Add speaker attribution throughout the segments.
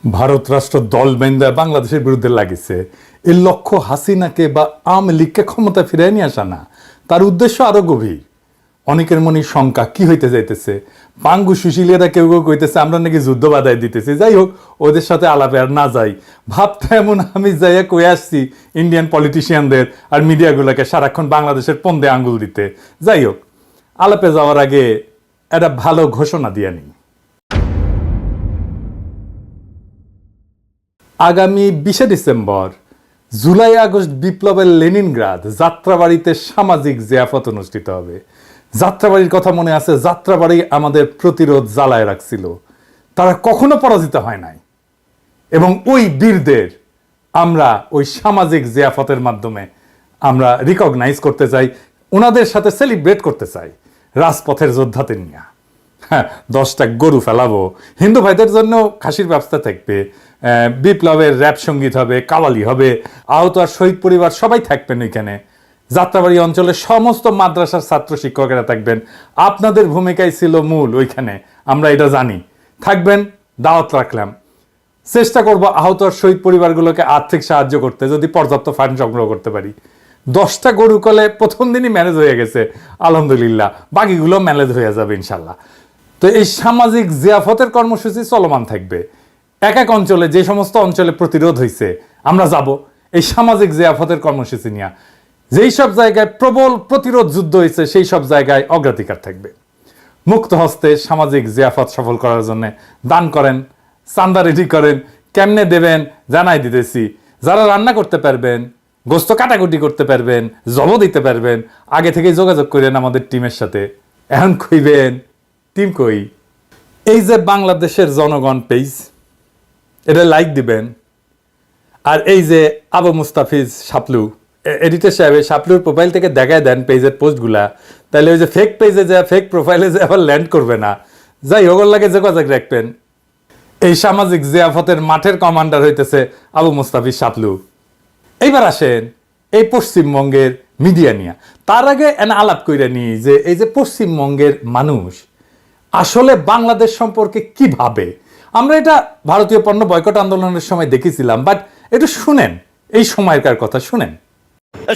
Speaker 1: ভারত রাষ্ট্র দল বেঁধে বাংলাদেশের বিরুদ্ধে লাগিছে। এর লক্ষ্য হাসিনাকে বা আওয়ামী লীগকে ক্ষমতা ফিরিয়ে নিয়ে আসা না, তার উদ্দেশ্য আরো গভীর। অনেকের মনে শঙ্কা কি হইতে যাইতেছে, পাঙ্গু সুশীলেরা কেউ কেউ কইতেছে আমরা নাকি যুদ্ধ বাধাই দিতেছি। যাই হোক, ওদের সাথে আলাপে আর না যাই, ভাবতে এমন আমি যাইয়া কয়ে আসছি ইন্ডিয়ান পলিটিশিয়ানদের আর মিডিয়াগুলোকে সারাক্ষণ বাংলাদেশের পন্দে আঙ্গুল দিতে। যাই হোক, আলাপে যাওয়ার আগে একটা ভালো ঘোষণা দিয়ে নিই। আগামী 20 ডিসেম্বর জুলাই আগস্ট বিপ্লবের লেনিনগ্রাদ যাত্রাবাড়িতে সামাজিক জিয়াফত অনুষ্ঠিত হবে। যাত্রাবাড়ির কথা মনে আছে? যাত্রাবাড়ি আমাদের প্রতিরোধ জ্বালায় রাখছিল, তারা কখনো পরাজিত হয় নাই। এবং ওই বীরদের আমরা ওই সামাজিক জিয়াফতের মাধ্যমে আমরা রিকগনাইজ করতে চাই, ওনাদের সাথে সেলিব্রেট করতে চাই রাজপথের যোদ্ধাদের নিয়ে। হ্যাঁ, 10টা গরু ফেলাবো, হিন্দু ভাইদের জন্য খাসির ব্যবস্থা থাকবে, বিপ্লবের র্যাপ সঙ্গীত হবে, কাওয়ালি হবে, আহত আর শহীদ পরিবার সবাই থাকবেন ওইখানে। যাত্রাবাড়ি অঞ্চলের সমস্ত মাদ্রাসার ছাত্র শিক্ষকেরা থাকবেন, আপনাদের ভূমিকাই ছিল মূল ওইখানে, আমরা এটা জানি। থাকবেন, দাওয়াত রাখলাম। চেষ্টা করব আহত আর শহীদ পরিবারগুলোকে আর্থিক সাহায্য করতে, যদি পর্যাপ্ত ফান্ড সংগ্রহ করতে পারি। 10টা গরু কলে প্রথম দিনই ম্যানেজ হয়ে গেছে আলহামদুলিল্লাহ, বাকিগুলো ম্যানেজ হয়ে যাবে ইনশাল্লাহ। তো এই সামাজিক জিয়াফতের কর্মসূচি চলমান থাকবে। এক এক অঞ্চলে, যে সমস্ত অঞ্চলে প্রতিরোধ হয়েছে আমরা যাব এই সামাজিক জিয়াফতের কর্মসূচি নিয়ে। যেই সব জায়গায় প্রবল প্রতিরোধ যুদ্ধ হয়েছে সেই সব জায়গায় অগ্রাধিকার থাকবে। মুক্ত হস্তে সামাজিক জিয়াফত সফল করার জন্য দান করেন, চান্দা রেডি করেন, কেমনে দেবেন জানাই দিতেছি। যারা রান্না করতে পারবেন, গোস্ত কাটাকুটি করতে পারবেন, জব দিতে পারবেন, আগে থেকে যোগাযোগ করেন আমাদের টিমের সাথে। এখন কইবেন টিম কই? এই যে বাংলাদেশের জনগণ পেজ, এটা লাইক দিবেন। আর এই যে আবু মুস্তাফিজ শাপলু এডিটর সাহেব, শাপলুর প্রোফাইল থেকে দেখায় দেন পেজের পোস্টগুলা, তাহলে ওই যে ফেক পেজে যা ফেক প্রোফাইলে যে আবার ল্যান্ড করবে না। যাই হোক, লাগে যোগাযোগ রাখবেন। এই সামাজিক জিয়াফতের মাঠের কমান্ডার হইতেছে আবু মুস্তাফিজ শাপলু। এইবার আসেন এই পশ্চিমবঙ্গের মিডিয়া নিয়ে। তার আগে এনে আলাপ কইরা নিই যে এই যে পশ্চিমবঙ্গের মানুষ আসলে বাংলাদেশ সম্পর্কে কি ভাবে। আমরা এটা ভারতীয় পণ্য বয়কট আন্দোলনের সময় দেখেছিলাম, বাট একটু শুনেন এই সময়কার কথা শুনেন।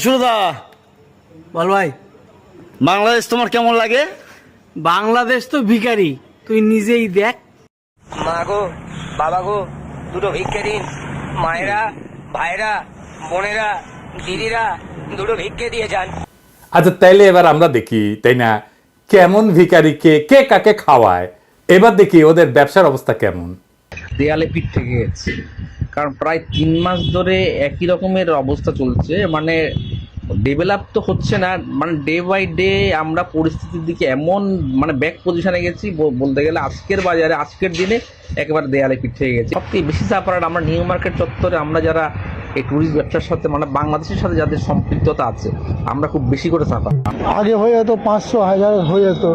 Speaker 2: সুরদা
Speaker 3: বল ভাই,
Speaker 2: বাংলাদেশ তোমার কেমন লাগে?
Speaker 3: বাংলাদেশ তো ভিখারি, তুই নিজেই দেখ।
Speaker 4: মা গো, বাবা গো, দুটো ভিক্ষে দিন। মায়েরা, ভাইরা, বোনেরা, দিদিরা দুটো ভিক্ষে দিয়ে যান।
Speaker 1: আচ্ছা, তাইলে এবার আমরা দেখি, তাই না, কেমন ভিখারিকে কে কাকে খাওয়ায়। এবার দেখি ওদের ব্যবসার অবস্থা কেমন।
Speaker 5: দেয়ালে পিঠ থেকে গেছে, কারণ প্রায় 3 মাস ধরে একই রকমের অবস্থা চলছে। মানে ডেভেলপ তো হচ্ছে না, মানে ডে বাই ডে আমরা পরিস্থিতির দিকে এমন মানে ব্যাক পজিশনে গেছি, বলতে গেলে আজকের বাজারে আজকের দিনে একেবারে দেয়ালে পিঠ থেকে গেছে। সবথেকে বেশি চাপারাট আমরা নিউ মার্কেট চত্বরে, আমরা যারা এই ট্যুরিস্ট ব্যবসার সাথে মানে বাংলাদেশের সাথে যাদের সম্পৃক্ততা আছে, আমরা খুব বেশি করে চাপা।
Speaker 6: আগে হয়ে যেত 500 1000 হয়ে যেত,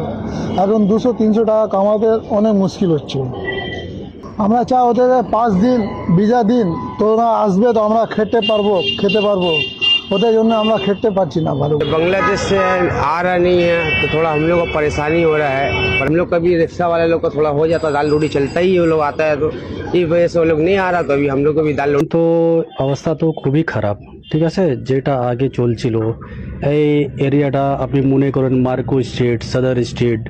Speaker 6: এখন 200-300 টাকা কামাতে অনেক মুশকিল হচ্ছে। আমরা চাই ওদের 5 দিন ভিসা দিন, তোরা আসবে তো আমরা খেতে পারবো। ওদের জন্য আমরা খেতে পারছি না ভালো।
Speaker 7: बांग्लादेश से आ रहा नहीं है तो थोड़ा हम लोग को परेशानी हो रहा है। पर हम लोग का भी रिक्शा वाले लोग का थोड़ा हो जाता, दाल रोटी चलता ही वो लोग आता है, तो इस वजह से वो लोग नहीं आ रहा। तो अभी हम लोग को भी दाल रोटी
Speaker 8: তো অবস্থা তো খুবই খারাপ, ঠিক আছে। যেটা আগে চলছিল এই এরিয়াটা আপনি মনে করেন মার্কো স্ট্রিট, সদর স্ট্রিট,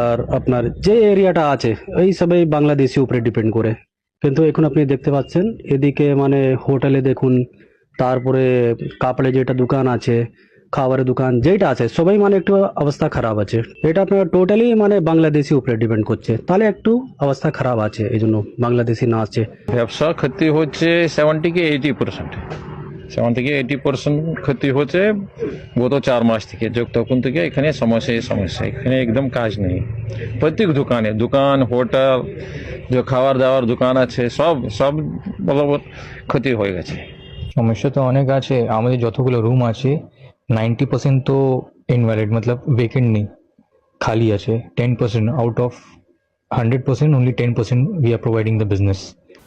Speaker 8: আর আপনার যে এরিয়াটা আছে এই সবাই বাংলাদেশি উপরে ডিপেন্ড করে। কিন্তু এখন আপনি দেখতে পাচ্ছেন এদিকে মানে হোটেলে দেখুন, তারপরে কাপড়ে যেটা দোকান আছে, খাবারের দোকান যেটা আছে, সবাই মানে একটু অবস্থা খারাপ আছে। এটা আপনার টোটালি মানে বাংলাদেশি উপরে ডিপেন্ড করছে, তাহলে একটু অবস্থা খারাপ আছে, এই জন্য বাংলাদেশি না আসছে।
Speaker 9: ব্যবসা ক্ষতি হচ্ছে 70-80%, 70-80% ক্ষতি হচ্ছে গত 4 মাস থেকে। তখন থেকে এখানে সমস্যা, এখানে একদম কাজ নেই। প্রত্যেক দোকান, হোটেল, যে খাবার দাবার দোকান আছে, সব বলবৎ ক্ষতি হয়ে গেছে।
Speaker 10: সমস্যা তো অনেক আছে। আমাদের যতগুলো রুম আছে 90% তো ইনভ্যালিড, মতলব ভেকেন্ট নেই, খালি আছে। 10% out of 100%, only 10% we are providing the business.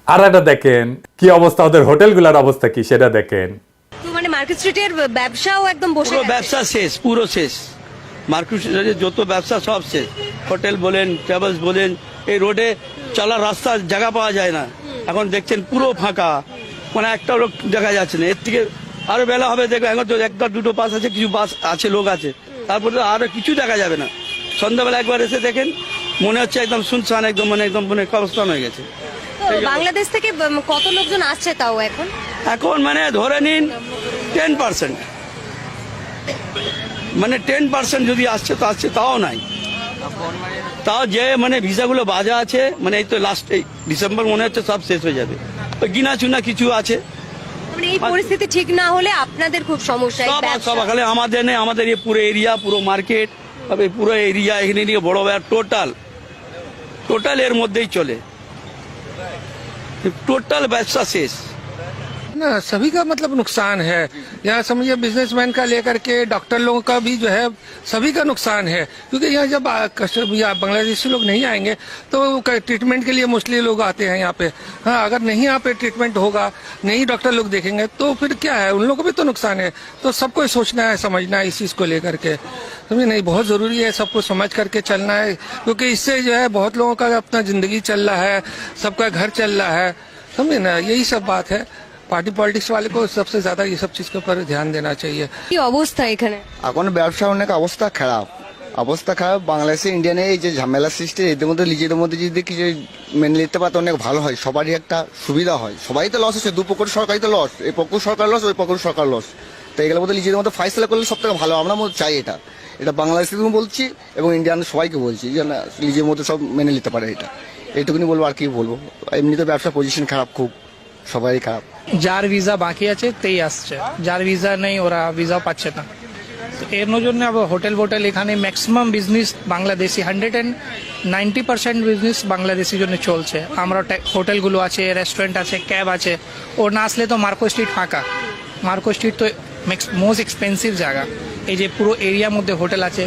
Speaker 1: আর এটা দেখেন কি অবস্থা, ওদের হোটেলগুলোর অবস্থা কি সেটা দেখেন।
Speaker 11: তো মানে মার্কেট স্ট্রিটের ব্যবসাও একদম বসে
Speaker 2: পুরো ব্যবসা শেষ, পুরো শেষ। মার্কেট স্ট্রিটের যত ব্যবসা সব শেষ। হোটেল বলেন, ট্রাভেলস বলেন, এই রোডে চলার রাস্তা জায়গা পাওয়া যায় না। এখন দেখছেন পুরো ফাঁকা, মানে একটা লোক দেখা যাচ্ছে না। এর থেকে আরো বেলা হবে দেখবেন, এখন তো একটা দুটো বাস আছে, কিছু বাস আছে, লোক আছে, তারপরে তো আরো কিছু দেখা যাবে না। সন্ধ্যাবেলা একবার এসে দেখেন মনে হচ্ছে একদম শুনশান, একদম মানে কবরস্থান হয়ে গেছে।
Speaker 11: তো বাংলাদেশ থেকে কত লোকজন আসছে তাও এখন?
Speaker 2: এখন মানে ধরে নিন 10%, মানে 10% যদি আসছে তো আসছে, তাও নাই। তাও যে মানে ভিসাগুলো বাজা আছে, মানে এই তো লাস্ট এই ডিসেম্বর মনে হচ্ছে সব শেষ হয়ে যাবে। ওই গিনা চুনা কিছু আছে।
Speaker 11: মানে এই পরিস্থিতি ঠিক না হলে আপনাদের খুব সমস্যা। এই ব্যবসা।
Speaker 2: সব খালি আমাদের নেই, আমাদের এই পুরো এরিয়া, পুরো মার্কেট, পুরো এরিয়া এখানে নিয়ে বড় টোটাল এর মধ্যেই চলে, টোটাল ব্যবসা শেষ।
Speaker 12: ना सभी का मतलब नुकसान है। यहाँ समझिए बिजनेसमैन का लेकर के डॉक्टर लोगों का भी जो है सभी का नुकसान है, क्योंकि यहाँ जब बांग्लादेशी लोग नहीं आएंगे तो ट्रीटमेंट के लिए मोस्टली लोग आते हैं यहाँ पे। हाँ, अगर नहीं यहाँ पे ट्रीटमेंट होगा, नहीं डॉक्टर लोग देखेंगे तो फिर क्या है, उन लोगों को भी तो नुकसान है। तो सबको सोचना है, समझना है इस चीज़ को लेकर के, समझे नहीं, बहुत ज़रूरी है सबको समझ करके चलना है, क्योंकि इससे जो है बहुत लोगों का अपना ज़िंदगी चल रहा है, सबका घर चल रहा है, समझे ना, यही सब बात है। পার্টি পলিটিক্স वाले को सबसे ज्यादा ये सब चीज के ऊपर ध्यान देना चाहिए।
Speaker 11: কি অবস্থা এখানে?
Speaker 13: এখন ব্যবসা অনেক অবস্থা খারাপ, বাংলাদেশে ইন্ডিয়ানে এই যে ঝামেলা সৃষ্টি, এদের মধ্যে নিজেদের মধ্যে যদি কিছু মেনে নিতে পারতো অনেক ভালো হয়, সবারই একটা সুবিধা হয়। সবাই তো লস হচ্ছে, দুপক্ষের সরকারই তো লস, এই পক্ষ সরকার লস, ওই পক্ষ সরকার লস। তো এগুলোর মধ্যে নিজেদের মধ্যে ফাইসলা করলে সব থেকে ভালো। আমরা চাই এটা বাংলাদেশে বলছি এবং ইন্ডিয়ান সবাইকে বলছি যেন নিজের মধ্যে সব মেনে নিতে পারে। এইটুকুনি বলবো, আর কি বলবো। এমনি তো ব্যবসা পজিশন খারাপ, খুব সবাই খারাপ।
Speaker 3: যার ভিসা বাকি আছে তেই আসছে, যার ভিসা নেই ওরা ভিসাও পাচ্ছে না। তো এর জন্য হোটেল এখানে ম্যাক্সিমাম বিজনেস বাংলাদেশি, 190% বিজনেস বাংলাদেশির জন্য চলছে। আমরা হোটেলগুলো আছে, রেস্টুরেন্ট আছে, ক্যাব আছে। ও না আসলে তো মার্কো স্ট্রিট ফাঁকা। মার্কো স্ট্রিট তো মোস্ট এক্সপেন্সিভ জায়গা। এই যে পুরো এরিয়ার মধ্যে হোটেল আছে,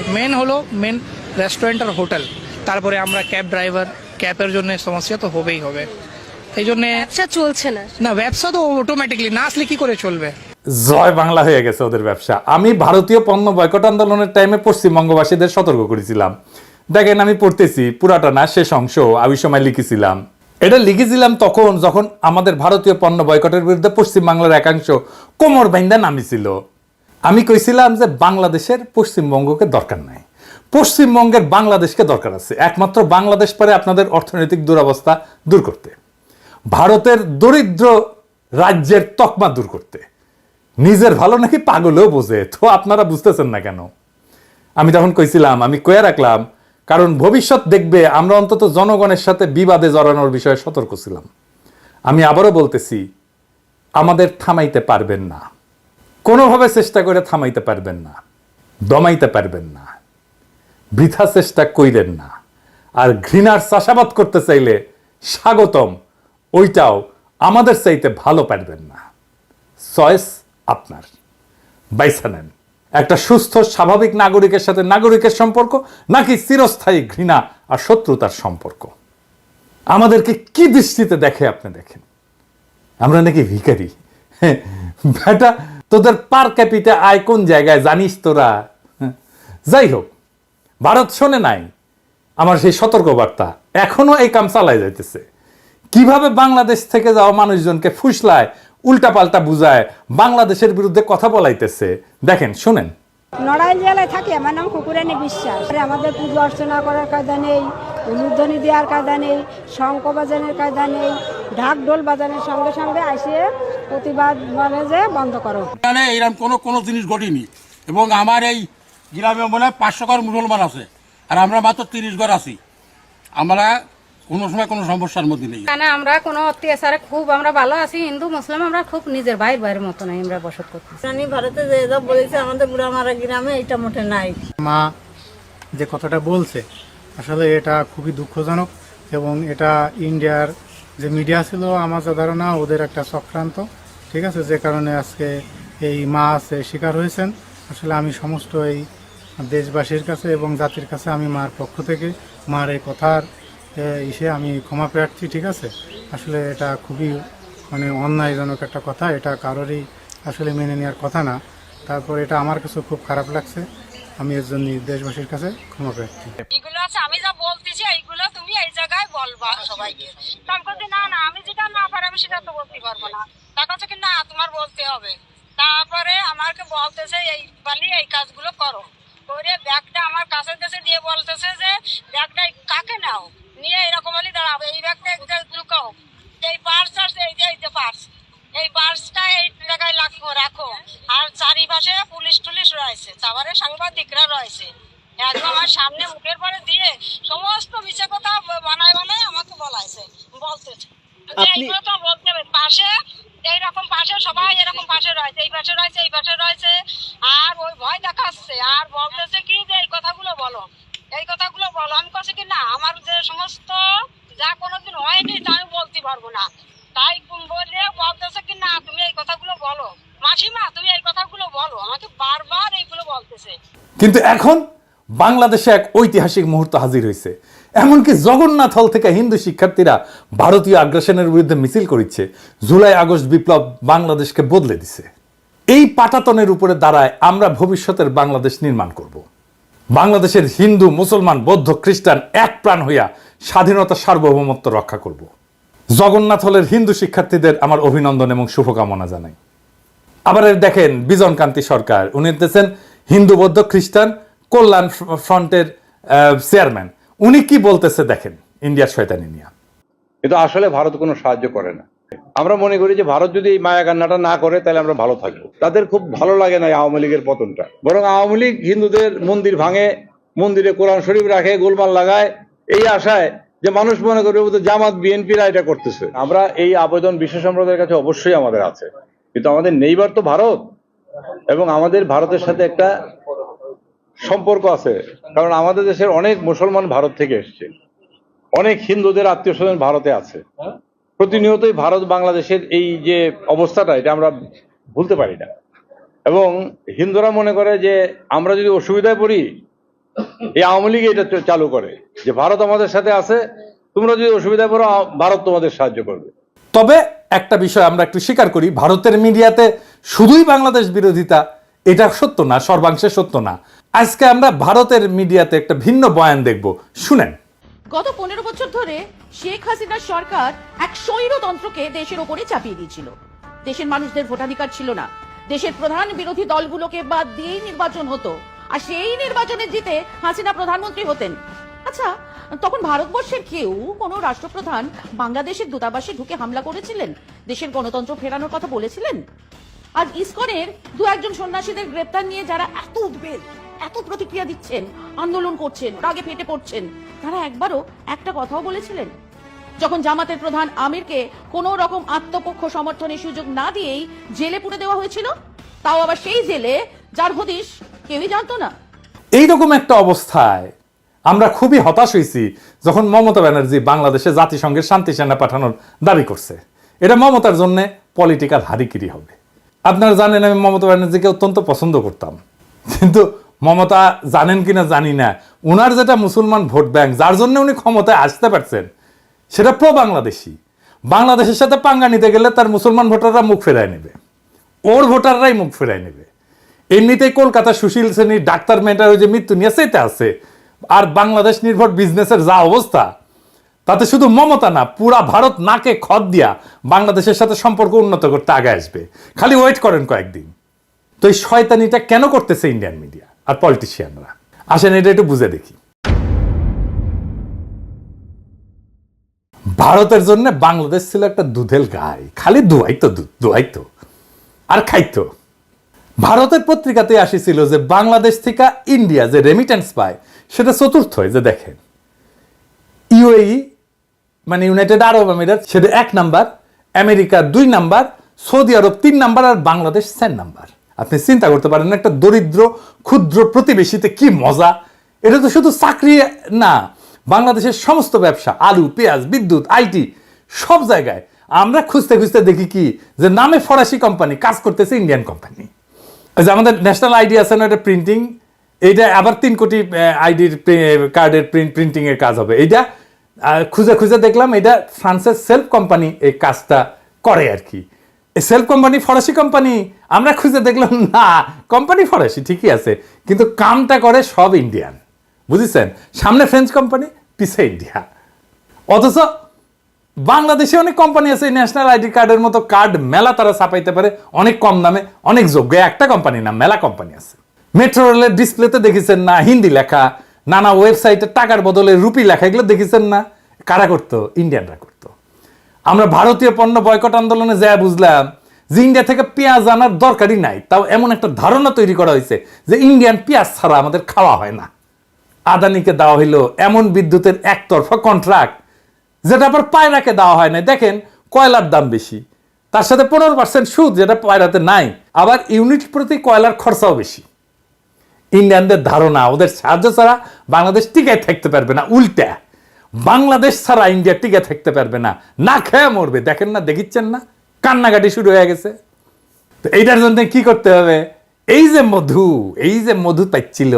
Speaker 3: মেন রেস্টুরেন্ট আর হোটেল। তারপরে আমরা ক্যাব ড্রাইভার, ক্যাবের জন্য সমস্যা তো হবেই হবে। এই জন্য
Speaker 11: ব্যবসা চলছে না।
Speaker 3: না, ব্যবসা তো অটোমেটিকলি না আসলে কি করে চলবে?
Speaker 1: জয় বাংলা হয়ে গেছে ওদের ব্যবসা। আমি ভারতীয় পণ্য বয়কট আন্দোলনের টাইমে পশ্চিমবঙ্গবাসীদের সতর্ক করেছিলাম। দেখেন আমি পড়তেছি, পুরাটা না, শেষ অংশ আমি সময় লিখেছিলাম। এটা লিখেছিলাম তখন যখন আমাদের ভারতীয় পণ্য বয়কটের বিরুদ্ধে পশ্চিমবাংলার একাংশ কোমর বাইন্দা নামিছিল। আমি কইছিলাম যে বাংলাদেশের পশ্চিমবঙ্গকে দরকার নাই, পশ্চিমবঙ্গের বাংলাদেশকে দরকার আছে। একমাত্র বাংলাদেশ পারে আপনাদের অর্থনৈতিক দুরবস্থা দূর করতে, ভারতের দরিদ্র রাজ্যের তকমা দূর করতে। নিজের ভালো নাকি পাগলেও বোঝে, তো আপনারা বুঝতেছেন না কেন? আমি তখন কইছিলাম, আমি কয়ে রাখলাম, কারণ ভবিষ্যৎ দেখবে আমরা অন্তত জনগণের সাথে বিবাদে জড়ানোর বিষয়ে সতর্ক ছিলাম। আমি আবারও বলতেছি, আমাদের থামাইতে পারবেন না, কোনোভাবে চেষ্টা করে থামাইতে পারবেন না, দমাইতে পারবেন না, বৃথা চেষ্টা কইরেন না। আর ঘৃণার চাষাবাদ করতে চাইলে স্বাগতম, ওইটাও আমাদের চাইতে ভালো পারবেন না। চয়েস আপনার, বাইসা নেন। একটা সুস্থ স্বাভাবিক নাগরিকের সাথে নাগরিকের সম্পর্ক, নাকি চিরস্থায়ী ঘৃণা আর শত্রুতার সম্পর্ক? আমাদেরকে কি দৃষ্টিতে দেখে আপনি দেখেন? আমরা নাকি ভিখারি? বেটা, তোদের পার ক্যাপিটা আয় কোন জায়গায় জানিস তোরা? যাই হোক, ভারত শোনে নাই আমার সেই সতর্কবার্তা, এখনো এই কাম চালায় যাইতেছে। কিভাবে বাংলাদেশ থেকে যাওয়া মানুষজনকে ফুসলায়, উল্টাপাল্টা বুঝায়, বাংলাদেশের বিরুদ্ধে কথা বলাইতেছে। দেখেন, শুনেন।
Speaker 14: নড়াইল জেলায় থাকি, আমার নাম কুকুরানি বিশ্বাস। আমাদের পুজো অর্চনা করার কায়দা নেই, উলুধ্বনি দেওয়ার কায়দা নেই, শঙ্খ বাজানোর কায়দা নেই, ঢাক ঢোল বাজানোর সঙ্গে সঙ্গে আসিয়ে প্রতিবাদ বলে যে বন্ধ করো।
Speaker 15: এরকম কোনো জিনিস ঘটেনি, এবং আমার এই গ্রামে মনে হয় 500 ঘর মুসলমান আছে, আর আমরা মাত্র 30 ঘর আছি। আমরা কোনো সময় কোনো সমস্যার মধ্যে নেই।
Speaker 14: আমরা কোনো অত্যাচারে খুব আমরা ভালো আছি, হিন্দু মুসলিম আমরা খুব নিজের ভাইয়ের মতো নাই আমরা বসত করতেছি। ভারতে যে বলেছে আমাদের বুড়ামারা গ্রামে এটা মোটে নাই।
Speaker 6: মা যে কথাটা বলছে আসলে এটা খুবই দুঃখজনক, এবং এটা ইন্ডিয়ার যে মিডিয়া ছিল আমার যা ধারণা ওদের একটা চক্রান্ত, ঠিক আছে, যে কারণে আজকে এই মা আছে শিকার হয়েছেন। আসলে আমি সমস্ত এই দেশবাসীর কাছে এবং জাতির কাছে আমি মার পক্ষ থেকে মার এই কথার আমি ক্ষমা প্রার্থী, ঠিক আছে। আসলে এটা খুবই অন্যায়জনক একটা কথা, এটা কারোরই আসলে মেনে নেওয়ার কথা না। তারপর এটা আমার কাছে খুব খারাপ লাগছে, আমি এর জন্য দেশবাসীর কাছে ক্ষমা প্রার্থী।
Speaker 14: এগুলো আছে আমি যা বলতেছি এইগুলো তুমি এই জায়গায় বলবা সবাইকে। আমি বলছি না না আমি যেটা না পারি আমি সেটা তো বলতে পারবো না। তার কাছে কি না তোমার বলতে হবে। তারপরে আমাকে বলতেছে এই বালি এই কাজগুলো করো করে ব্যাগটা আমার কাছে দেশে দিয়ে বলতেছে যে ব্যাগটা কাকে নাও নিয়ে এরকম হলে দাঁড়াবো এই ব্যাগটা লুকাও এই পার্স আছে এই যে পার্স এই পার্সটা এই জায়গায় রাখো আর চারিপাশে পুলিশ টুলিশ রয়েছে তারপরে সাংবাদিকরা রয়েছে একদম আমার সামনে মুখের পরে দিয়ে সমস্ত মিছে কথা বানায় আমাকে বলাইছে বলতেছে এইগুলো তো বলতে হবে পাশে এইরকম পাশে সবাই এরকম পাশে রয়েছে এই পাশে রয়েছে এই পাশে রয়েছে আর ওই ভয় দেখাচ্ছে আর বলতেছে কি যে এই কথাগুলো বলো আমি কাছে কি না আমার যে সমস্ত যা কোনোদিন হয়নি তা আমি বলতে পারবো না তাই বলে বলতেছে কি না তুমি এই কথাগুলো বলো মাসিমা তুমি এই কথাগুলো বলো আমাকে বারবার এইগুলো বলতেছে।
Speaker 1: কিন্তু এখন বাংলাদেশে এক ঐতিহাসিক মুহূর্ত হাজির হয়েছে। এমনকি জগন্নাথ হল থেকে হিন্দু শিক্ষার্থীরা ভারতীয় আগ্রাসনের বিরুদ্ধে মিছিল করেছে। জুলাই আগস্ট বিপ্লব বাংলাদেশকে বদলে দিছে। এই পাটাতনের উপরে দাঁড়ায় আমরা ভবিষ্যতের বাংলাদেশ নির্মাণ করব। বাংলাদেশের হিন্দু মুসলমান বৌদ্ধ খ্রিস্টান এক প্রাণ হইয়া স্বাধীনতা সার্বভৌমত্ব রক্ষা করব। জগন্নাথ হলের হিন্দু শিক্ষার্থীদের আমার অভিনন্দন এবং শুভকামনা জানাই। আবার দেখেন বিজনকান্তি সরকার, উনি হচ্ছেন হিন্দু বৌদ্ধ খ্রিস্টান কল্যাণ ফ্রন্টের চেয়ারম্যান। উনি কি বলতেছে দেখেন ইন্ডিয়ার শয়তানি নিয়ে।
Speaker 16: কিন্তু আসলে ভারত কোনো সাহায্য করে না। আমরা মনে করি যে ভারত যদি এই মায়া কান্নাটা না করে তাহলে আমরা ভালো থাকবো। তাদের খুব ভালো লাগে না আওয়ামী লীগের পতনটা, বরং আওয়ামী লীগ হিন্দুদের মন্দির ভাঙে, মন্দিরে কোরআন শরীফ রাখে, গোলমাল লাগায় এই আশায় যে মানুষ মনে করবে জামাত বিএনপিরা এটা করতেছে। আমরা এই আবেদন বিশ্ব সম্প্রদায়ের কাছে অবশ্যই আমাদের আছে, কিন্তু আমাদের নেইবার তো ভারত এবং আমাদের ভারতের সাথে একটা সম্পর্ক আছে, কারণ আমাদের দেশের অনেক মুসলমান ভারত থেকে এসছে, অনেক হিন্দুদের আত্মীয় স্বজন ভারতে আছে। প্রতিনিয়তই ভারত বাংলাদেশের এই যে অবস্থাটা এটা আমরা ভুলতে পারি না। এবং হিন্দুরা মনে করে যে আমরা যদি অসুবিধায় পড়ি এই আওয়ামী লীগ এটা চালু করে যে ভারত আমাদের সাথে আছে, তোমরা যদি অসুবিধায় পড়ো ভারত তোমাদের সাহায্য করবে।
Speaker 1: তবে একটা বিষয় আমরা একটু স্বীকার করি, ভারতের মিডিয়াতে শুধুই বাংলাদেশ বিরোধিতা এটা সত্য না, সর্বাংশে সত্য না। আজকে আমরা ভারতের মিডিয়াতে একটা ভিন্ন বয়ান দেখব, শুনেন।
Speaker 17: গত 15 বছর ধরে শেখ হাসিনার সরকার এক স্বৈরতন্ত্রকে দেশের ওপরে চাপিয়ে দিয়েছিল। দেশের মানুষদের ভোটাধিকার ছিল না, দেশের প্রধান বিরোধী দলগুলোকে বাদ দিয়েই নির্বাচন হতো, আর সেই নির্বাচনে জিতে হাসিনা প্রধানমন্ত্রী হতেন। আচ্ছা, তখন ভারতবর্ষের কেউ কোনো রাষ্ট্রপ্রধান বাংলাদেশের দূতাবাসে ঢুকে হামলা করেছিলেন, দেশের গণতন্ত্র ফেরানোর কথা বলেছিলেন? আজ ইসকনের 2-1 সন্ন্যাসীদের গ্রেপ্তার নিয়ে যারা এত উদ্বেগ, এত প্রতিক্রিয়া দিচ্ছেন, আন্দোলন করছেন, রাগে ফেটে পড়ছেন, তারা একবারও একটা কথাও বলেছিলেন? যখন জামাতের প্রধান আমিরকে কোনো রকম আত্মপক্ষ সমর্থনের সুযোগ না দিয়েই জেলে পুরে দেওয়া হয়েছিল, তাও আবার সেই জেলে যার হদিশ কেউই জানতো না।
Speaker 1: এইরকম একটা অবস্থায় আমরা খুবই হতাশ হয়েছি যখন মমতা ব্যানার্জি বাংলাদেশে জাতিসংঘের শান্তি সেনা পাঠানোর দাবি করছে। এটা মমতার জন্য পলিটিক্যাল হারিকিরি হবে। আপনারা জানেন আমি মমতা ব্যানার্জিকে অত্যন্ত পছন্দ করতাম, কিন্তু মমতা জানেন কিনা জানি না, উনার যেটা মুসলমান ভোট ব্যাংক যার জন্য উনি ক্ষমতায় আসতে পারছেন সেটা প্রো বাংলাদেশি। বাংলাদেশের সাথে পাঙ্গা নিতে গেলে তার মুসলমান ভোটাররা মুখ ফেরায় নেবে, ওর ভোটাররাই মুখ ফেরায় নেবে। এমনিতেই কলকাতা সুশীল শ্রেণীর ডাক্তার মেয়েটার ওই যে মৃত্যু নিয়ে সেটা আছে, আর বাংলাদেশ নির্ভর বিজনেসের যা অবস্থা তাতে শুধু মমতা না পুরা ভারত নাকে খত দিয়া বাংলাদেশের সাথে সম্পর্ক উন্নত করতে আগে আসবে। খালি ওয়েট করেন কয়েকদিন। তো এই শয়তানিটা কেন করতেছে ইন্ডিয়ান মিডিয়া আর পলিটিশিয়ানরা? আসেন এটা একটু বুঝে দেখি। ভারতের জন্য বাংলাদেশ ছিল একটা দুধেল গাই, খালি দুয়াইতো দুধ দুয়াইতো আর খাইতো। ভারতের পত্রিকাতে আসিছিল যে বাংলাদেশ থেকে ইন্ডিয়া যে রেমিটেন্স পায় সেটা চতুর্থ। যে দেখেন ইউএই মানে ইউনাইটেড আরব আমিরাত সেটা 1 নাম্বার, আমেরিকা 2 নাম্বার, সৌদি আরব 3 নাম্বার, আর বাংলাদেশ 4 নাম্বার। আপনি চিন্তা করতে পারেন একটা দরিদ্র ক্ষুদ্র প্রতিবেশীতে কি মজা। এটা তো শুধু চাকরি না, বাংলাদেশের সমস্ত ব্যবসা, আলু পেঁয়াজ বিদ্যুৎ আইটি সব জায়গায় আমরা খুঁজতে খুঁজতে দেখি কি যে নামে ফরাসি কোম্পানি কাজ করতেছে ইন্ডিয়ান কোম্পানি। যে আমাদের ন্যাশনাল আইডি আছে না, এটা প্রিন্টিং, এইটা আবার 3 কোটি আইডির কার্ডের প্রিন্টিং এর কাজ হবে। এইটা খুঁজে খুঁজে দেখলাম এটা ফ্রান্সের সেলফ কোম্পানি এই কাজটা করে আর কি। এই সেলফ কোম্পানি ফরাসি কোম্পানি আমরা খুঁজে দেখলাম না, কোম্পানি ফরাসি ঠিকই আছে, কিন্তু কামটা করে সব ইন্ডিয়ান, বুঝেছেন? সামনে ফ্রেঞ্চ কোম্পানি, পিছে ইন্ডিয়া। অথচ বাংলাদেশে অনেক কোম্পানি আছে, ন্যাশনাল আইডি কার্ডের মতো কার্ড মেলা তারা ছাপাইতে পারে অনেক কম দামে, অনেক যোগ্য। একটা কোম্পানি না, মেলা কোম্পানি আছে। মেট্রো রেলের ডিসপ্লেতে দেখেছেন না হিন্দি লেখা, নানা ওয়েবসাইটে টাকার বদলে রুপি লেখা, এগুলো দেখেছেন না? কারা করতো? ইন্ডিয়ানরা করতো। আমরা ভারতীয় পণ্য বয়কট আন্দোলনে যা বুঝলাম যে ইন্ডিয়া থেকে পেঁয়াজ আনার দরকারই নাই, তাও এমন একটা ধারণা তৈরি করা হয়েছে যে ইন্ডিয়ান পেঁয়াজ ছাড়া আমাদের খাওয়া হয় না। আদানিকে দেওয়া হইলো এমন বিদ্যুতের একতরফা কন্ট্রাক্ট যেটা আবার পায়রাকে দেওয়া হয় না। দেখেন কয়লার দাম বেশি, তার সাথে 15% সুদ, যেটা পায়রাতে নাই। আবার ইউনিট প্রতি কয়লার খরচাও বেশি। ইন্ডিয়ানদের ধারণা ওদের সাহায্য ছাড়া বাংলাদেশ টিকে থাকতে পারবে না, উল্টা বাংলাদেশ ছাড়া ইন্ডিয়া টিকে থাকতে পারবে না, না খেয়ে মরবে। দেখেন না, দেখিচ্ছেন না, কান্নাকাটি শুরু হয়ে গেছে। তো এইটার জন্য কি করতে হবে? এই যে মধু পাচ্ছিল,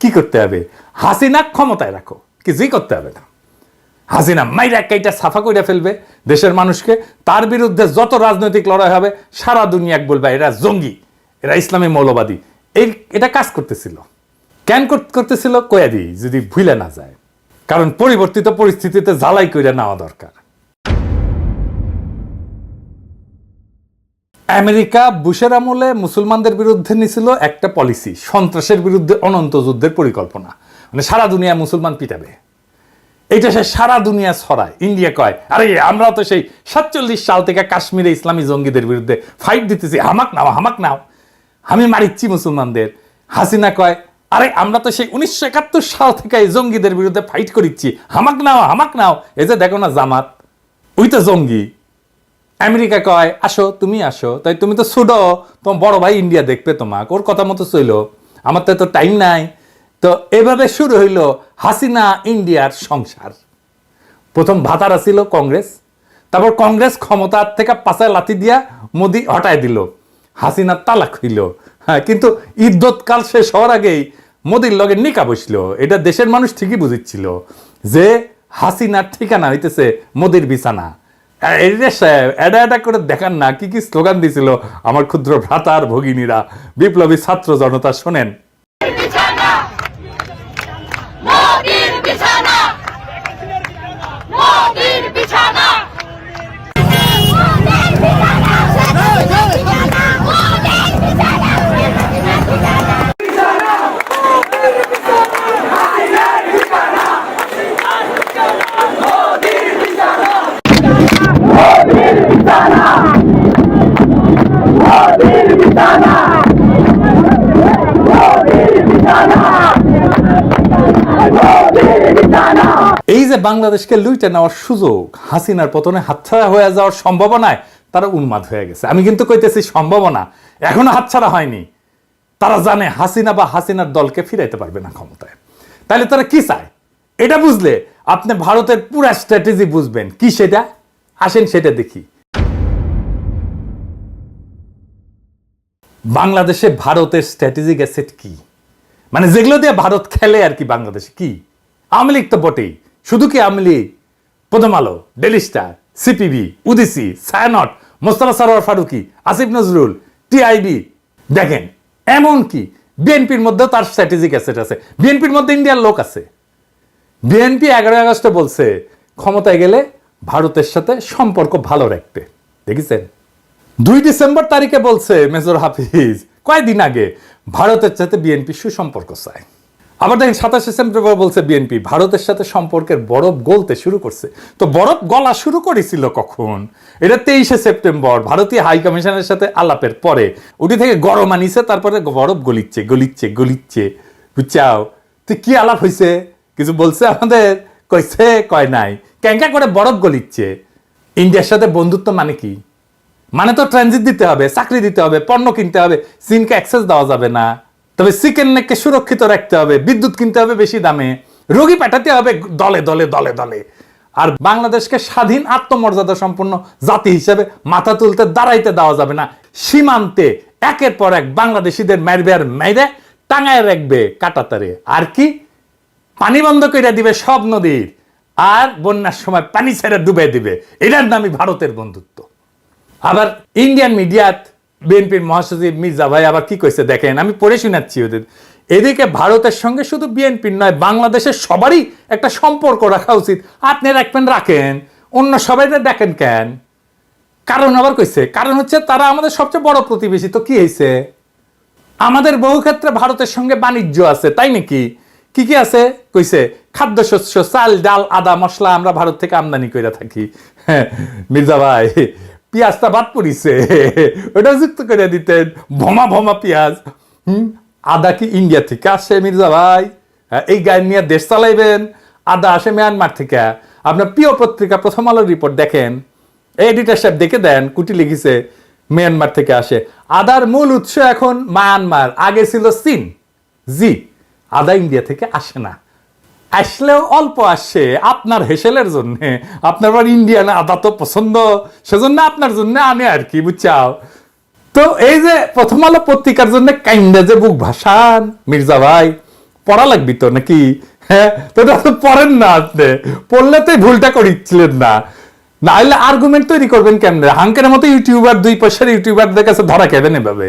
Speaker 1: কি করতে হবে? হাসিনা ক্ষমতায় রাখো, কিছুই করতে হবে না। হাসিনা মাইরা কাইটা সাফা কইরা ফেলবে দেশের মানুষকে। তার বিরুদ্ধে যত রাজনৈতিক লড়াই হবে সারা দুনিয়া বলবে এরা জঙ্গি, এরা ইসলামী মৌলবাদী। এটা কাজ করতেছিল। কেন করতেছিল কয়া দিই, যদি ভুলে না যায়। কারণ পরিবর্তিত পরিস্থিতিতে জ্বালাই কইরা নেওয়া দরকার। আমেরিকা বুশের আমলে মুসলমানদের বিরুদ্ধে নিছিল একটা পলিসি, সন্ত্রাসের বিরুদ্ধে অনন্ত যুদ্ধের পরিকল্পনা, মানে সারা দুনিয়া মুসলমান পিটাবে। এইটা সে সারা দুনিয়া ছড়ায়। ইন্ডিয়া কয় আরে আমরা তো সেই 47 সাল থেকে কাশ্মীরে ইসলামী জঙ্গিদের বিরুদ্ধে ফাইট দিতেছি, হামাক নাও, আমি মারিচ্ছি মুসলমানদের। হাসিনা কয় আরে আমরা তো সেই 1971 সাল থেকে এই জঙ্গিদের বিরুদ্ধে ফাইট করিচ্ছি, হামাক নাও। এই যে দেখো না জামাত, ওই তো জঙ্গি। আমেরিকা কয় আসো, তুমি আসো, তাই তুমি তো ছুডো, তোমার বড় ভাই ইন্ডিয়া দেখবে তোমাকে, ওর কথা মতো চইলো, আমার তো এত টাইম নাই। তো এভাবে শুরু হইল হাসিনা ইন্ডিয়ার সংসার। প্রথম ভাতারা ছিল কংগ্রেস, তারপর কংগ্রেস ক্ষমতার থেকে পাশে লাথি দিয়া মোদি হটায় দিল, হাসিনা তালাক হইল। হ্যাঁ, কিন্তু ইদ্যৎকাল শেষ হওয়ার আগেই মোদির লগে নিকা বসলো। এটা দেশের মানুষ ঠিকই বুঝিচ্ছিল যে হাসিনার ঠিকানা হইতেছে মোদির বিছানা। এটা করে দেখান না কি কি স্লোগান দিছিল আমার ক্ষুদ্র ভ্রাতার ভগিনীরা, বিপ্লবী ছাত্র জনতা। শোনেন। এই যে বাংলাদেশকে লুইটে নেওয়ার সুযোগ, হাসিনার পতনে হাতছাড়া হয়ে যাওয়ার সম্ভাবনায় তারা উন্মাদ হয়ে গেছে। আমি কিন্তু কইতেছি সম্ভাবনা, এখনো হাতছাড়া হয়নি। তারা জানে হাসিনা বা হাসিনার দলকে ফিরাইতে পারবে না ক্ষমতায়। তাহলে তারা কি চায় এটা বুঝলে আপনি ভারতের পুরো স্ট্র্যাটেজি বুঝবেন। কি সেটা? আসেন সেটা দেখি। বাংলাদেশে ভারতের স্ট্র্যাটেজিক অ্যাসেট কি, মানে যেগুলো দিয়ে ভারত খেলে আর কি। বাংলাদেশে কি আওয়ামী লীগ তো বটেই, শুধু কি Awami League, Prothom Alo, Daily Star, CPB, Udichi, Chhayanaut, Mostofa Sarwar Farooki, Asif Nazrul, TIB. দেখেন এমন কি বিএনপির মধ্যেও তার স্ট্র্যাটেজিক অ্যাসেট আছে। বিএনপির মধ্যে ইন্ডিয়ার লোক আছে। বিএনপি 11 আগস্টে বলছে ক্ষমতায় গেলে ভারতের সাথে সম্পর্ক ভালো রাখতে। দেখেছেন 2 ডিসেম্বর তারিখে বলছে মেজর হাফিজ কয়েকদিন আগে ভারতের সাথে বিএনপি সুসম্পর্ক চায়। আবার দেখেন 27 সেপ্টেম্বর বলছে বিএনপি ভারতের সাথে সম্পর্কের বরফ গলতে শুরু করছে। তো বরফ গলা শুরু করেছিল কখন? এটা 23 সেপ্টেম্বর ভারতীয় হাই কমিশনের সাথে আলাপের পরে ওটি থেকে গরম আনিছে, তারপরে বরফ গলিচ্ছে। বুঝছাও তুই কি আলাপ হয়েছে? কিছু বলছে আমাদের? কইছে কয় নাই, ক্যাঙ্কা করে বরফ গলিচ্ছে। ইন্ডিয়ার সাথে বন্ধুত্ব মানে কি? মানে তো ট্রানজিট দিতে হবে, চাকরি দিতে হবে, পণ্য কিনতে হবে, চীনকে অ্যাক্সেস দেওয়া যাবে না। তবে চিকেন নেককে সুরক্ষিত রাখতে হবে, বিদ্যুৎ কিনতে হবে বেশি দামে, রোগী পাঠাতে হবে দলে দলে। আর বাংলাদেশকে স্বাধীন আত্মমর্যাদা সম্পন্ন জাতি হিসেবে মাথা তুলতে দাঁড়াইতে দেওয়া যাবে না। সীমান্তে একের পর এক বাংলাদেশিদের মাইরে টাঙায় রাখবে কাটাতারে। আর কি পানি বন্ধ করে দিবে সব নদীর, আর বন্যার সময় পানি ছেড়ে ডুবে দিবে। এটার নামই ভারতের বন্ধুত্ব। আবার ইন্ডিয়ান মিডিয়াত বিএনপির মহাসচিব মির্জা ভাই আবার কি কইছে দেখেন, আমি পড়ে শোনাচ্ছি ওদের। এদিকে ভারতের সঙ্গে শুধু বিএনপির নয়, বাংলাদেশের সবারই একটা সম্পর্ক রাখা উচিত। আপনি রাখেন, অন্য সবাই দেখেন কেন? কারণ আবার কইছে, কারণ হচ্ছে তারা আমাদের সবচেয়ে বড় প্রতিবেশী। তো কি হয়েছে? আমাদের বহু ক্ষেত্রে ভারতের সঙ্গে বাণিজ্য আছে, তাই নাকি? কি কি আছে কইছে? খাদ্যশস্য, চাল, ডাল, আদা, মশলা আমরা ভারত থেকে আমদানি করে থাকি। হ্যাঁ মির্জা ভাই, পেঁয়াজটা বাদ পড়িছে, ওটা যুক্ত করে দিতেন। ভমা পেঁয়াজ। আদা কি ইন্ডিয়া থেকে আসে মির্জা ভাই? এই গায়ে নিয়ে দেশ চালাইবেন? আদা আসে মিয়ানমার থেকে। আপনার প্রিয় পত্রিকা প্রথম আলোর রিপোর্ট দেখেন, এডিটর সাহেব দেখে দেন, কুটি লিখেছে মিয়ানমার থেকে আসে। আদার মূল উৎস এখন মায়ানমার, আগে ছিল চীন। জি, আদা ইন্ডিয়া থেকে আসে না, আসলেও অল্প আসে আপনার হেসেলের জন্য। আপনার আবার ইন্ডিয়ান আদা তো পছন্দ, সেজন্য আপনার জন্য আনে আর কি, বুঝছাও? তো এই যে প্রথম আলো পত্রিকার জন্য কাইন্ডা যে বুক ভাসান মির্জা ভাই, পড়া লাগবি তো নাকি? হ্যাঁ, তো এটা তো পড়েন না আপনি, পড়লে তো ভুলটা করিছিলেন না। না হলে আর্গুমেন্ট তৈরি করবেন কেমনে? হাঙ্কের মতো ইউটিউবার, 2 পয়সার ইউটিউবারদের কাছে ধরা খেবেন এভাবে।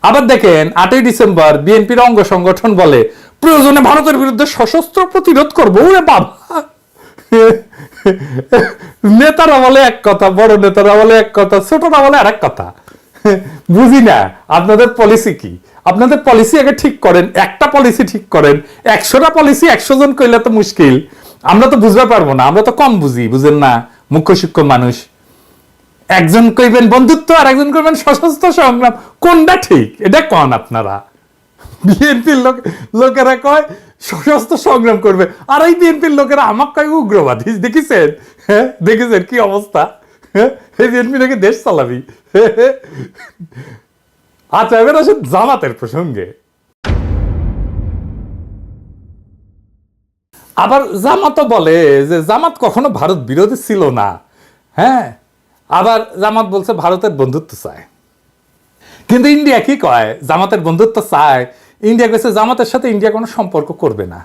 Speaker 1: আবার দেখেন 8ই ডিসেম্বর বিএনপির অঙ্গ সংগঠন বলে প্রয়োজনে ভারতের বিরুদ্ধে সশস্ত্র প্রতিরোধ করবো। ওরে বাবা, নেতারা বলে এক কথা, বড় নেতারা বলে এক কথা, ছোটরা বলে আর এক কথা। বুঝি না আপনাদের পলিসি কি? আপনাদের পলিসি আগে ঠিক করেন, একটা পলিসি ঠিক করেন। 100টা পলিসি 100 জন কইলে তো মুশকিল, আমরা তো বুঝতে পারবো না, আমরা তো কম বুঝি, বুঝেন না? মুখ্য সূক্ষ্ম মানুষ। একজন কইবেন বন্ধুত্ব আর একজন কইবেন সশস্ত্র সংগ্রাম, কোনটা ঠিক এটা কন আপনারা? বিএনপির লোকেরা কয় সশস্ত্র সংগ্রাম করবে, আর এই বিএনপির লোকেরা আমাকে কয় উগ্রবাদী। দেখেছেন? হ্যাঁ দেখেছেন কি অবস্থা? হ্যাঁ, এই বিএনপি নাকি দেশ চালাবি। আচ্ছা, এবার আসেন জামাতের প্রসঙ্গে। আবার জামাতও বলে যে জামাত কখনো ভারত বিরোধী ছিল না। হ্যাঁ, আবার জামাত বলছে ভারতের বন্ধুত্ব চায়, কিন্তু ইন্ডিয়া কি কয়? জামাতের বন্ধুত্ব চায়, ইন্ডিয়া কইছে জামাতের সাথে ইন্ডিয়া কোনো সম্পর্ক করবে না।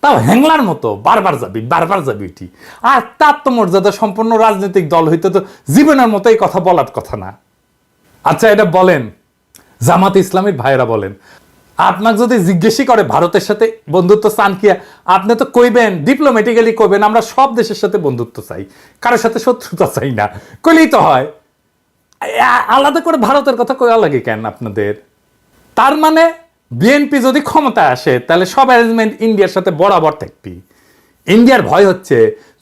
Speaker 1: তাও হ্যাংলার মতো বারবার যাবি এটি। আর তার তো মর্যাদা সম্পন্ন রাজনৈতিক দল হইতে তো জীবনের মতো এই কথা বলার কথা না। আচ্ছা, এটা বলেন, জামাত ইসলামীর ভাইরা বলেন, আপনাকে যদি জিজ্ঞেসই করে ভারতের সাথে বন্ধুত্ব চান কি, আপনি তো কইবেন, ডিপ্লোম্যাটিক্যালি কইবেন আমরা সব দেশের সাথে বন্ধুত্ব চাই, কারোর সাথে শত্রুতা চাই না, কইলেই তো হয়। আলাদা করে ভারতের কথা কইয়া লাগে কেন আপনাদের? তার মানে বিএনপি যদি ক্ষমতায় আসে তাহলে সব অ্যারেঞ্জমেন্ট ইন্ডিয়ার সাথে বরাবর থাকবি। ইন্ডিয়ার ভয় হচ্ছে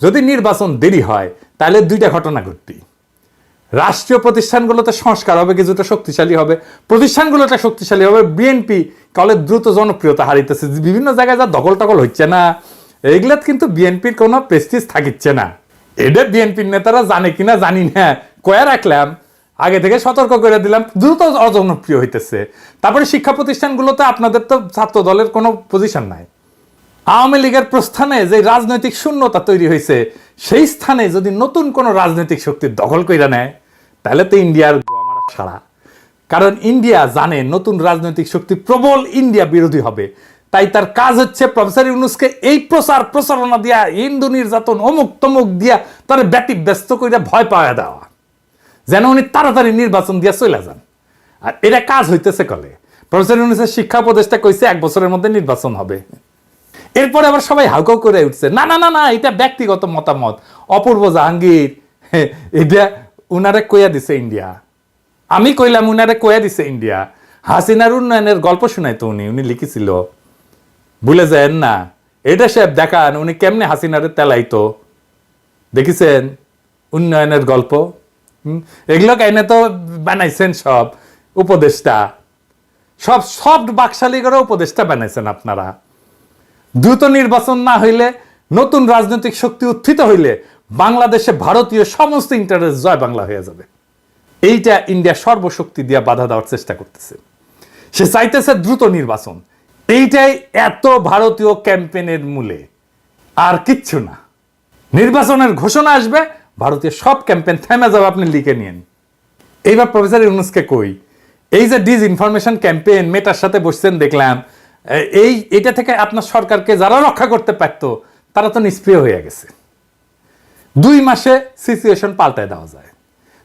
Speaker 1: যদি নির্বাচন দেরি হয় তাহলে 2টা ঘটনা ঘটবি। রাষ্ট্রীয় প্রতিষ্ঠানগুলোতে সংস্কার হবে, কিছুটা শক্তিশালী হবে, প্রতিষ্ঠানগুলোটা শক্তিশালী হবে। বিএনপি কলে দ্রুত জনপ্রিয়তা হারিতেছে, বিভিন্ন জায়গায় যা দখল টকল হচ্ছে না, এগুলা কিন্তু বিএনপির কোনো প্রেস্টিজ থাকিচ্ছে না। এটা বিএনপির নেতারা জানে কিনা জানি না, কয়া রাখলাম, আগে থেকে সতর্ক করে দিলাম, দ্রুত অজনপ্রিয় হইতেছে। তারপরে শিক্ষা প্রতিষ্ঠানগুলোতে আপনাদের তো ছাত্র দলের কোনো পজিশন নাই। আওয়ামী লীগের প্রস্থানে যে রাজনৈতিক শূন্যতা তৈরি হয়েছে, সেই স্থানে যদি নতুন কোন রাজনৈতিক শক্তি দখল করে নেয় তাহলে তো ইন্ডিয়ার সারা। কারণ ইন্ডিয়া জানে নতুন রাজনৈতিক শক্তি প্রবল ইন্ডিয়া বিরোধী হবে, তাই তার কাজ হচ্ছে প্রফেসর ইউনূসকে এই প্রচারণা দিয়া, হিন্দু নির্যাতন, অমুক তমুক দিয়া তার ব্যস্ত করে ভয় পাওয়া দেওয়া, যেন উনি তাড়াতাড়ি নির্বাচন দিয়া চলে যান। আর এটা কাজ হইতেছে কলে। প্রফেসর ইউনূসের শিক্ষা উপদেষ্টা কইছে 1 বছরের মধ্যে নির্বাচন হবে। এরপরে আবার সবাই হাউকাউ করে উঠছে, না না না না, এটা ব্যক্তিগত মতামত। অপূর্ব জাহাঙ্গীর এটা উনারে কইয়া দিছে ইন্ডিয়া, আমি কইলাম উনারে কইয়া দিছে ইন্ডিয়া। হাসিনার উন্নয়নের গল্প শুনাই তো উনি লিখেছিল, ভুলে যায়েন না। এটা সাহেব দেখান উনি কেমনে হাসিনারে তেলাইতো, দেখেছেন উন্নয়নের গল্প। এগুলো কাইনে তো বানাইছেন সব উপদেষ্টা, সব সফট বাকশালী করে উপদেষ্টা বানাইছেন আপনারা। দ্রুত নির্বাচন না হইলে, নতুন রাজনৈতিক শক্তি উত্থিত হইলে বাংলাদেশে ভারতীয় সমস্ত ইন্টারেস্ট জয় বাংলা হয়ে যাবে। এইটা ইন্ডিয়া সর্বশক্তি দিয়ে বাধা দেওয়ার চেষ্টা করতেছে। সে চাইতেছে দ্রুত নির্বাচন। এইটাই এত ভারতীয় ক্যাম্পেইনের মূলে, আর কিচ্ছু না। নির্বাচনের ঘোষণা আসবে, ভারতীয় সব ক্যাম্পেইন থেমে যাবে, আপনি লিখে নিন। এইবার প্রফেসর ইউনূসকে কই, এই যে ডিসইনফরমেশন ক্যাম্পেইন, মেটার সাথে বসছেন দেখলাম, এটা থেকে আপনার সরকারকে যারা রক্ষা করতে পারতো তারা তো নিষ্ক্রিয় হয়ে গেছে। 2 মাসে সিচুয়েশন পাল্টায় দেওয়া যায়।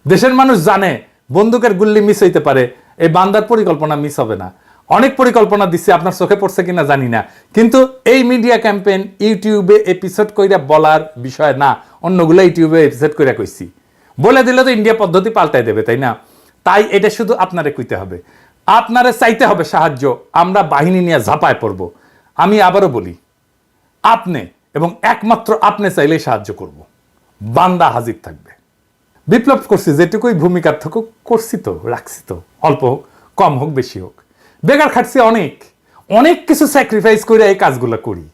Speaker 1: দেশের মানুষ জানে বন্দুকের গুল্লি মিস হইতে পারে, এই বান্দার পরিকল্পনা মিস হবে না। অনেক পরিকল্পনা দিচ্ছে, আপনার চোখে পড়ছে কিনা জানি না, কিন্তু এই মিডিয়া ক্যাম্পেইন ইউটিউবে এপিসোড কইরা বলার বিষয় না, অন্যগুলো ইউটিউবে এপিসোড কইরা কইছি, বলে দিলে তো ইন্ডিয়া পদ্ধতি পাল্টাই দেবে, তাই না? তাই এটা শুধু আপনারে কইতে হবে, আপনারে চাইতে হবে সাহায্য, আমরা বাহিনী নিয়ে ঝাঁপায় পড়ব। আমি আবারও বলি, আপনি এবং একমাত্র আপনি চাইলেই সাহায্য করব, বান্দা হাজির থাকবে। বিপ্লব করছি যেটুকুই ভূমিকার থাকুক, করছি তো, রাখছি তো, অল্প হোক কম হোক বেশি হোক, বেগার খাটছি অনেক, অনেক কিছু স্যাক্রিফাইস করে এই কাজগুলো করি,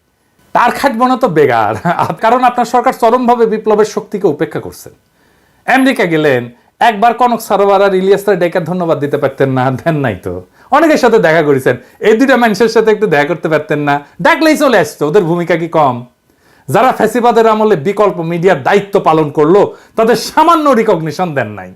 Speaker 1: তার খাটবো না তো বেগার। কারণ আপনার সরকার চরমভাবে বিপ্লবের শক্তিকে উপেক্ষা করছেন। আমেরিকা গেলেন, একবার কনক সারোয়ার আর ইলিয়াস ডেকে ধন্যবাদ দিতে পারতেন না? দেন নাই তো। অনেকের সাথে দেখা করেছেন, এই দুইটা মানুষের সাথে একটু দেখা করতে পারতেন না? ডাকলেই চলে আসতো, ওদের ভূমিকা কি কম? যারা ফ্যাসিবাদের আমলে বিকল্প মিডিয়ার দায়িত্ব পালন করলো, তাদের সামান্য রিকগনিশন দেন নাই।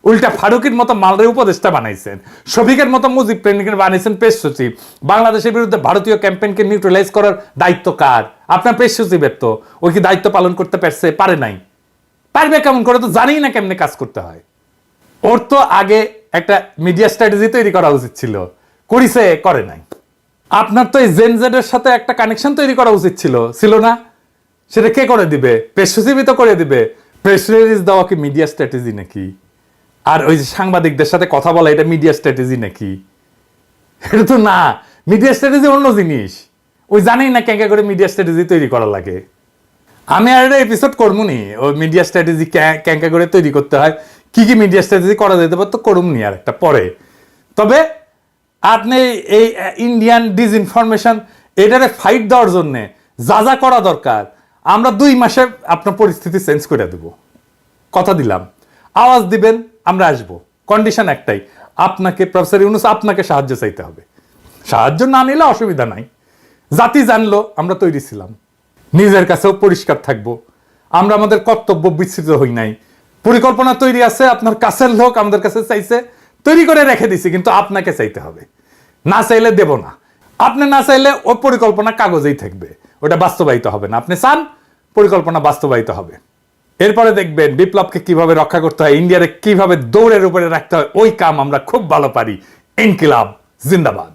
Speaker 1: উল্টা ফারুকের মতো মালরে উপদেষ্টা বানাইছেন, শফিকের মতো মুজিব প্রেমিকের বানাইছেন পেশ সচিব। বাংলাদেশের বিরুদ্ধে ভারতীয় ক্যাম্পেইনকে নিউট্রালাইজ করার দায়িত্ব কার? আপনার পেশ সচিবের। তো ওই কি দায়িত্ব পালন করতে পারছে? পারে নাই। পারবে কেমন করে? তো জানি না কেমনে কাজ করতে হয়। ওর তো আগে একটা মিডিয়া স্ট্র্যাটেজি তৈরি করা উচিত ছিল, করিছে? করে নাই। আপনার তো এই জেনজেডের সাথে একটা কানেকশন তৈরি করা উচিত ছিল না? সেটা কে করে দিবে? প্রেস সচিবই তো করে দিবে। প্রেস রিলিজ দেওয়া কি মিডিয়া স্ট্র্যাটেজি নাকি? আর ওই যে সাংবাদিকদের সাথে কথা বলা, এটা মিডিয়া স্ট্র্যাটেজি নাকি? এটা তো না, মিডিয়া স্ট্র্যাটেজি অন্য জিনিস। ওই জানেই না ক্যাঙ্কা করে মিডিয়া স্ট্র্যাটেজি তৈরি করা লাগে। আমি আর একটা এপিসোড করবনি ওই মিডিয়া স্ট্র্যাটেজি ক্যাঙ্কা করে তৈরি করতে হয়, কি কি মিডিয়া স্ট্র্যাটেজি করা যেতে পারতো, করুমনি আর একটা পরে। তবে আপনি এই ইন্ডিয়ান ডিসইনফরমেশন এটারে ফাইট দেওয়ার জন্য যা যা করা দরকার, আমরা 2 মাসে আপনার পরিস্থিতি চেঞ্জ করে দেব, কথা দিলাম। আওয়াজ দিবেন, আমরা আসব, কন্ডিশন একটাই, আপনাকে প্রফেসর ইউনূস আপনাকে সাহায্য চাইতে হবে। সাহায্য না নিলে অসুবিধা নাই, জাতি জানলো আমরা তৈরি ছিলাম, নিজের কাছেও পরিষ্কার থাকবো, আমরা আমাদের কর্তব্য বিস্তৃত হই নাই, পরিকল্পনা তৈরি আছে, আপনার কাছের লোক আমাদের কাছে চাইছে, তৈরি করে রেখে দিছি, কিন্তু আপনাকে চাইতে হবে, না চাইলে দেব না। আপনি না চাইলে ওই পরিকল্পনা কাগজেই থাকবে, ওটা বাস্তবায়িত হবে না। আপনি চান, পরিকল্পনা বাস্তবায়িত হবে। এরপরে দেখবেন বিপ্লবকে কিভাবে রক্ষা করতে হয়, ইন্ডিয়ারে কিভাবে দৌড়ের উপরে রাখতে হয়, ওই কাম আমরা খুব ভালো পারি। ইনকিলাব জিন্দাবাদ।